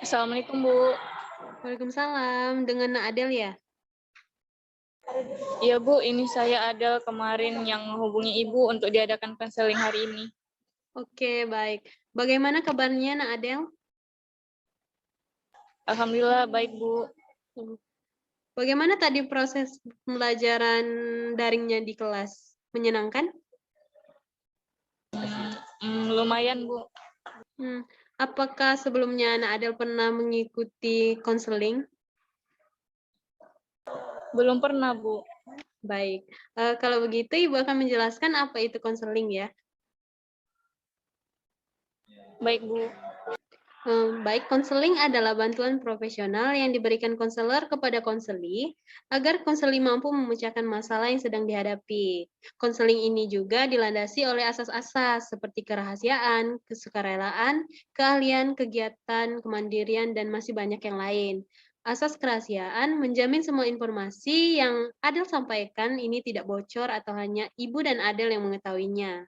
Assalamualaikum, Bu. Waalaikumsalam, dengan Nak Adel ya? Iya, Bu, ini saya ada kemarin yang menghubungi Ibu untuk diadakan konseling hari ini. Oke, baik. Bagaimana kabarnya Nak Adel? Alhamdulillah baik, Bu. Bagaimana tadi proses pembelajaran daringnya di kelas? Menyenangkan? Lumayan, Bu. Apakah sebelumnya Nak Adel pernah mengikuti konseling? Belum pernah, Bu. Baik. Kalau begitu Ibu akan menjelaskan apa itu konseling ya? Baik, Bu. Baik, konseling adalah bantuan profesional yang diberikan konselor kepada konseli agar konseli mampu memecahkan masalah yang sedang dihadapi. Konseling ini juga dilandasi oleh asas-asas seperti kerahasiaan, kesukarelaan, keahlian, kegiatan, kemandirian, dan masih banyak yang lain. Asas kerahasiaan menjamin semua informasi yang Adel sampaikan ini tidak bocor atau hanya Ibu dan Adel yang mengetahuinya.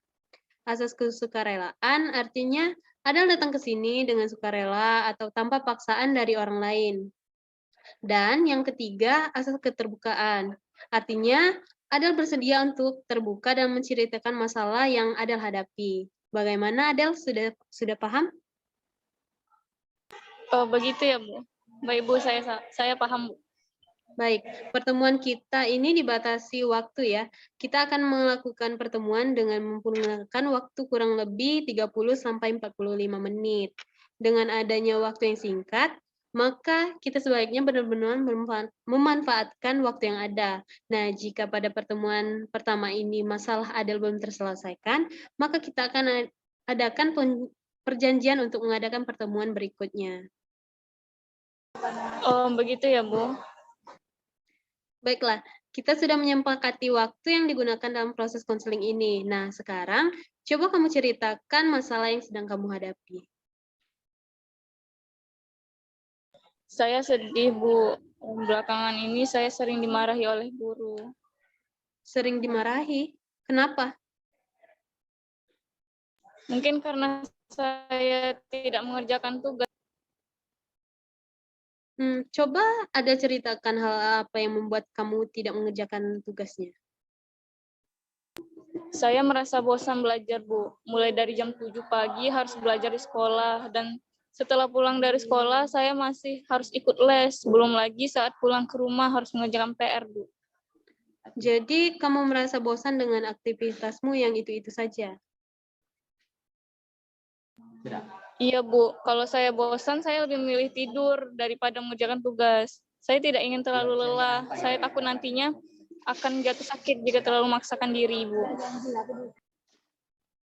Asas kesukarelaan artinya Adel datang ke sini dengan sukarela atau tanpa paksaan dari orang lain. Dan yang ketiga, asas keterbukaan. Artinya, Adel bersedia untuk terbuka dan menceritakan masalah yang Adel hadapi. Bagaimana Adel? Sudah paham? Oh, begitu ya, Bu. Baik, Bu, saya paham, Bu. Baik, pertemuan kita ini dibatasi waktu ya. Kita akan melakukan pertemuan dengan menggunakan waktu kurang lebih 30-45 menit. Dengan adanya waktu yang singkat, maka kita sebaiknya benar-benar memanfaatkan waktu yang ada. Nah, jika pada pertemuan pertama ini masalah Adel belum terselesaikan, maka kita akan adakan perjanjian untuk mengadakan pertemuan berikutnya. Oh, begitu ya, Bu. Baiklah, kita sudah menyepakati waktu yang digunakan dalam proses konseling ini. Nah, sekarang coba kamu ceritakan masalah yang sedang kamu hadapi. Saya sedih, Bu. Belakangan ini saya sering dimarahi oleh guru. Sering dimarahi? Kenapa? Mungkin karena saya tidak mengerjakan tugas. Coba ada ceritakan hal apa yang membuat kamu tidak mengerjakan tugasnya. Saya merasa bosan belajar, Bu. Mulai dari jam 7 pagi harus belajar di sekolah, dan setelah pulang dari sekolah saya masih harus ikut les. Belum lagi saat pulang ke rumah harus mengerjakan PR, Bu. Jadi, kamu merasa bosan dengan aktivitasmu yang itu-itu saja? Iya, Bu. Kalau saya bosan, saya lebih memilih tidur daripada mengerjakan tugas. Saya tidak ingin terlalu lelah. Saya takut nantinya akan jatuh sakit jika terlalu memaksakan diri, Bu.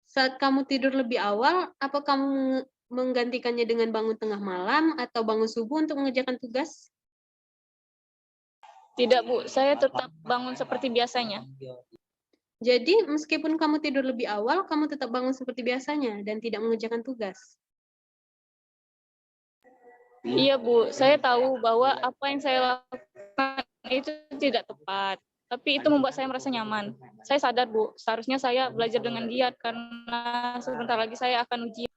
Saat kamu tidur lebih awal, apa kamu menggantikannya dengan bangun tengah malam atau bangun subuh untuk mengerjakan tugas? Tidak, Bu. Saya tetap bangun seperti biasanya. Jadi, meskipun kamu tidur lebih awal, kamu tetap bangun seperti biasanya dan tidak mengerjakan tugas. Iya, Bu. Saya tahu bahwa apa yang saya lakukan itu tidak tepat. Tapi itu membuat saya merasa nyaman. Saya sadar, Bu. Seharusnya saya belajar dengan giat karena sebentar lagi saya akan ujian.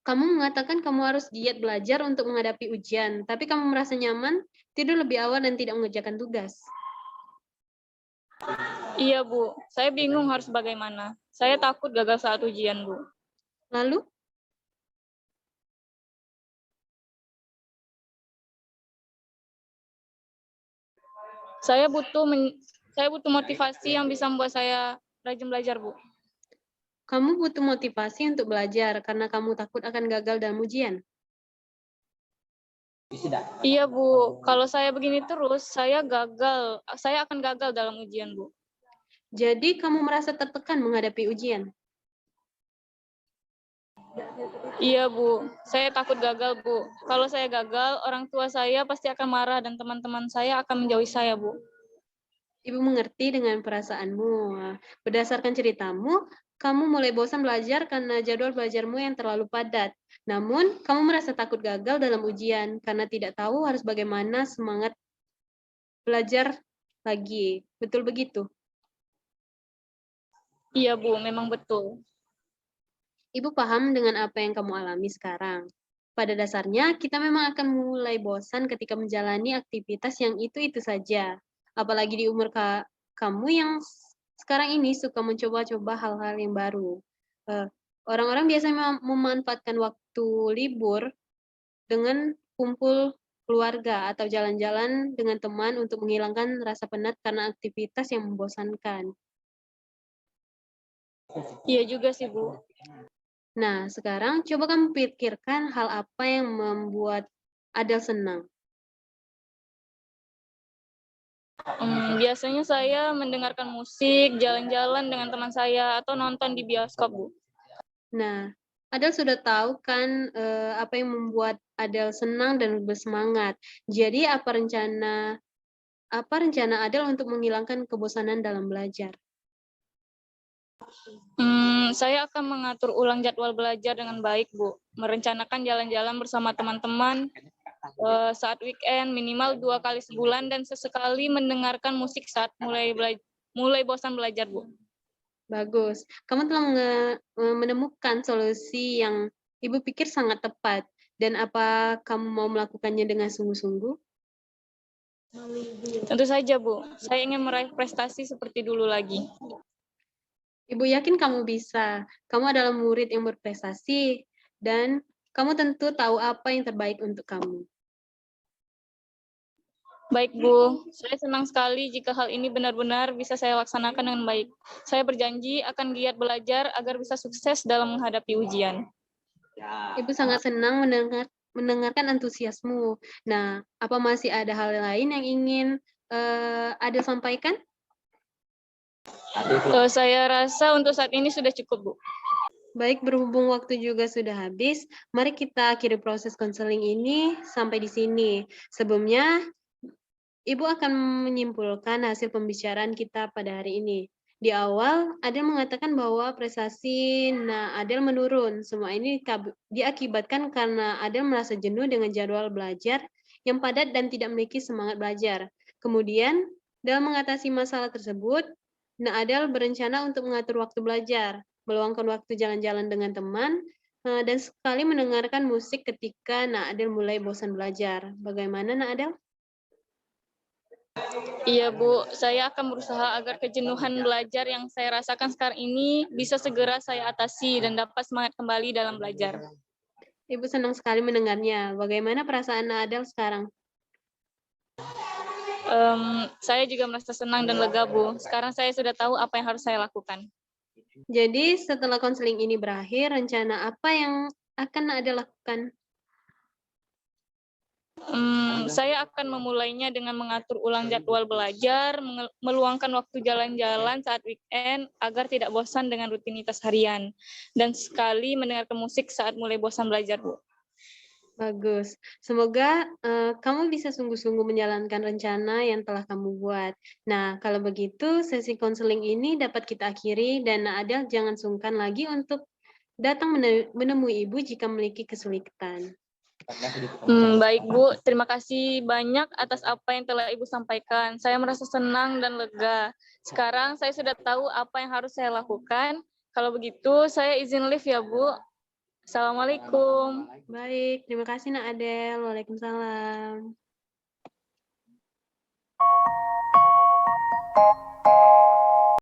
Kamu mengatakan kamu harus giat belajar untuk menghadapi ujian, tapi kamu merasa nyaman, tidur lebih awal dan tidak mengerjakan tugas. Iya, Bu. Saya bingung harus bagaimana. Saya takut gagal saat ujian, Bu. Lalu, Saya butuh motivasi yang bisa membuat saya rajin belajar, Bu. kamu butuh motivasi untuk belajar karena kamu takut akan gagal dalam ujian. Iya, Bu. Kalau saya begini terus, saya akan gagal dalam ujian, Bu. Jadi, kamu merasa tertekan menghadapi ujian. Iya, Bu. Saya takut gagal, Bu. Kalau saya gagal, orang tua saya pasti akan marah dan teman-teman saya akan menjauhi saya, Bu. Ibu mengerti dengan perasaanmu. Berdasarkan ceritamu, kamu mulai bosan belajar karena jadwal belajarmu yang terlalu padat. Namun, kamu merasa takut gagal dalam ujian karena tidak tahu harus bagaimana semangat belajar lagi. Betul begitu? Iya, Bu. Memang betul. Ibu paham dengan apa yang kamu alami sekarang. Pada dasarnya, kita memang akan mulai bosan ketika menjalani aktivitas yang itu-itu saja. Apalagi di umur kamu yang sekarang ini suka mencoba-coba hal-hal yang baru. Eh, Orang-orang biasanya memanfaatkan waktu libur dengan kumpul keluarga atau jalan-jalan dengan teman untuk menghilangkan rasa penat karena aktivitas yang membosankan. Iya juga sih, Bu. Nah, sekarang coba kamu pikirkan hal apa yang membuat Adele senang. Biasanya saya mendengarkan musik, jalan-jalan dengan teman saya, atau nonton di bioskop, Bu. Nah, Adele sudah tahu kan apa yang membuat Adele senang dan bersemangat. Jadi apa rencana Adele untuk menghilangkan kebosanan dalam belajar? Saya akan mengatur ulang jadwal belajar dengan baik, Bu. Merencanakan jalan-jalan bersama teman-teman saat weekend minimal 2 kali sebulan dan sesekali mendengarkan musik saat mulai bosan belajar, Bu. Bagus. Kamu telah menemukan solusi yang Ibu pikir sangat tepat. Dan apa kamu mau melakukannya dengan sungguh-sungguh? Tentu saja, Bu. Saya ingin meraih prestasi seperti dulu lagi. Ibu yakin kamu bisa. Kamu adalah murid yang berprestasi dan kamu tentu tahu apa yang terbaik untuk kamu. Baik, Bu. Saya senang sekali jika hal ini benar-benar bisa saya laksanakan dengan baik. Saya berjanji akan giat belajar agar bisa sukses dalam menghadapi ujian. Ibu sangat senang mendengarkan antusiasmu. Nah, apa masih ada hal lain yang ingin Adele sampaikan? Saya rasa untuk saat ini sudah cukup, Bu. Baik, berhubung waktu juga sudah habis, mari kita akhiri proses konseling ini sampai di sini. Sebelumnya, Ibu akan menyimpulkan hasil pembicaraan kita pada hari ini. Di awal, Adele mengatakan bahwa prestasi Adele menurun. Semua ini diakibatkan karena Adele merasa jenuh dengan jadwal belajar yang padat dan tidak memiliki semangat belajar. Kemudian, dalam mengatasi masalah tersebut, Adele berencana untuk mengatur waktu belajar, meluangkan waktu jalan-jalan dengan teman, dan sekali mendengarkan musik ketika Adele mulai bosan belajar. Bagaimana Adele? Iya, Bu. Saya akan berusaha agar kejenuhan belajar yang saya rasakan sekarang ini bisa segera saya atasi dan dapat semangat kembali dalam belajar. Ibu senang sekali mendengarnya. Bagaimana perasaan Adele sekarang? Saya juga merasa senang dan lega, Bu. Sekarang saya sudah tahu apa yang harus saya lakukan. Jadi setelah konseling ini berakhir, rencana apa yang akan Adele lakukan? Saya akan memulainya dengan mengatur ulang jadwal belajar, meluangkan waktu jalan-jalan saat weekend agar tidak bosan dengan rutinitas harian, dan sekali mendengarkan musik saat mulai bosan belajar, Bu. Bagus. Semoga kamu bisa sungguh-sungguh menjalankan rencana yang telah kamu buat. Nah, kalau begitu sesi konseling ini dapat kita akhiri dan Adele jangan sungkan lagi untuk datang menemui Ibu jika memiliki kesulitan. Baik, Bu. Terima kasih banyak atas apa yang telah Ibu sampaikan. Saya merasa senang dan lega. Sekarang saya sudah tahu apa yang harus saya lakukan. Kalau begitu, saya izin live ya, Bu. Assalamualaikum. Baik, terima kasih Adele. Waalaikumsalam.